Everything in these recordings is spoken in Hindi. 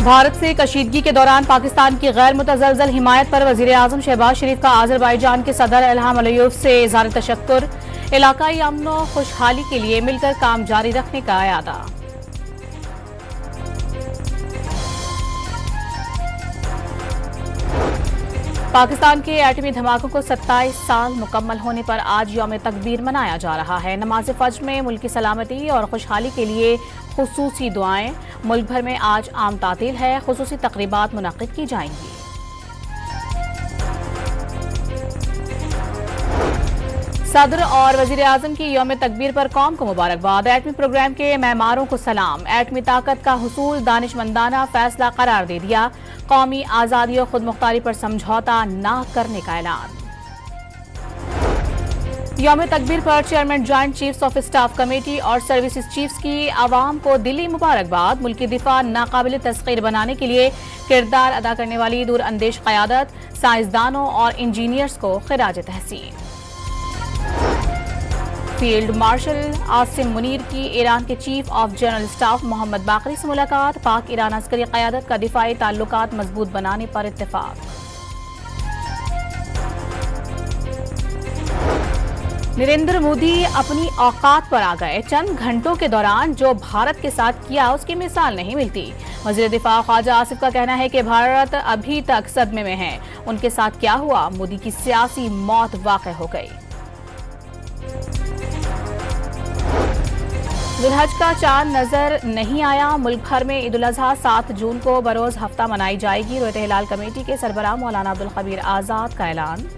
भारत से कशीदगी के दौरान पाकिस्तान की गैर मुतज़लज़ल हिमायत पर वज़ीर आज़म शहबाज शरीफ का आज़रबाईजान के सदर इल्हाम अलियेव से इज़हार तशक्कुर। इलाकाई अमन व खुशहाली के लिए मिलकर काम जारी रखने का इरादा। पाकिस्तान के एटमी धमाकों को 27 साल मुकम्मल होने पर आज यौम तकबीर मनाया जा रहा है। नमाज फज्र में मुल्की सलामती और खुशहाली के लिए खुसूसी दुआएं। मुल्क भर में आज आम तातील है, खुसूसी तकरीबात मुनक्किद की जाएंगी। सदर और वजीर आजम की यौम तकबीर पर कौम को मुबारकबाद। एटमी प्रोग्राम के मेहमारों को सलाम। एटमी ताकत का हुसूल दानिशमंदाना फैसला करार दे दिया। कौमी आज़ादी और खुद मुख्तारी पर समझौता न करने का ऐलान। यौम तकबीर पर chairman joint chiefs of staff committee और सर्विसेज चीफ्स की आवाम को दिली मुबारकबाद। मुल्की दिफा नाकाबिल तस्खीर बनाने के लिए किरदार अदा करने वाली दूर अंदेश क़यादत, साइंसदानों और इंजीनियर्स को खिराज तहसीन। फील्ड मार्शल आसिम मुनीर की ईरान के chief of general staff Mohammad Bagheri से मुलाकात। पाक ईरान अस्करी क़यादत का दिफाई ताल्लुकात मजबूत बनाने पर इत्तेफाक। नरेंद्र मोदी अपनी औकात पर आ गए। चंद घंटों के दौरान जो भारत के साथ किया उसकी मिसाल नहीं मिलती। वज़ीर दिफा ख्वाजा आसिफ का कहना है कि भारत अभी तक सदमे में है। उनके साथ क्या हुआ? मोदी की सियासी मौत वाक़ई हो गई। जुल्हज का चांद नजर नहीं आया। मुल्क भर में ईद उल अजहा 7 जून को बरोज हफ्ता मनाई जाएगी। रोयत हिलाल कमेटी के सरबराह मौलाना अब्दुल खबीर आजाद का ऐलान।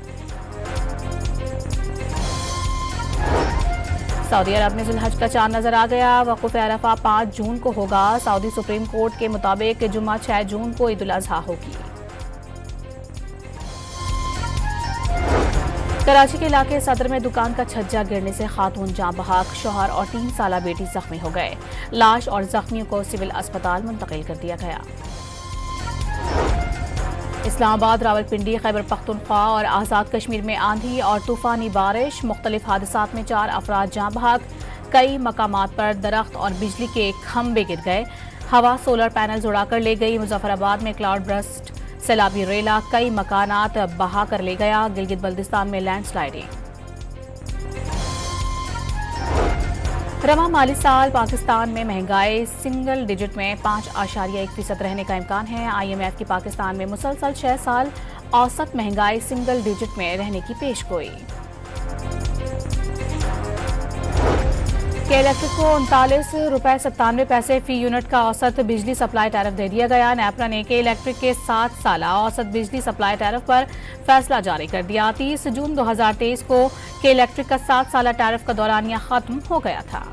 सऊदी अरब में जुल्हज का चांद नजर आ गया। वक़ूफ़ अरफा 5 जून को होगा। सऊदी सुप्रीम कोर्ट के मुताबिक जुम्मा 6 जून को ईद उल अजहा होगी। कराची के इलाके सदर में दुकान का छज्जा गिरने से खातून जाँ बहक, शौहर और 3 साला बेटी जख्मी हो गए। लाश और जख्मियों को सिविल अस्पताल मुंतकिल कर दिया गया। इस्लामाबाद, रावलपिंडी, खैबर पख्तूनख्वा और आज़ाद कश्मीर में आंधी और तूफानी बारिश। मुख्तलिफ हादसात में 4 अफराद जाँ बहक। कई मकामात पर दरख्त और बिजली के खंभे गिर गए। हवा सोलर पैनल उड़ाकर ले गई। मुजफ्फराबाद में क्लाउड बर्स्ट, सैलाबी रेला कई मकानात बहा कर ले गया। गिलगित बल्दिस्तान में लैंडस्लाइडिंग। रवा माली साल पाकिस्तान में महंगाई सिंगल डिजिट में 5.1% रहने का इम्कान है। IMF की पाकिस्तान में मुसलसल 6 साल औसत महंगाई सिंगल डिजिट में रहने की पेशगोई। के इलेक्ट्रिक को 39 रुपये 97 पैसे फी यूनिट का औसत बिजली सप्लाई टैरिफ दे दिया गया। नेपरा ने के इलेक्ट्रिक के 7 साला औसत बिजली सप्लाई टैरिफ पर फैसला जारी कर दिया। 30 जून 2023 को के इलेक्ट्रिक का 7 साला टैरिफ का दौरानिया खत्म हो गया था।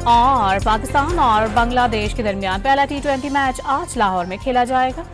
और पाकिस्तान और बांग्लादेश के दरमियान पहला T20 मैच आज लाहौर में खेला जाएगा।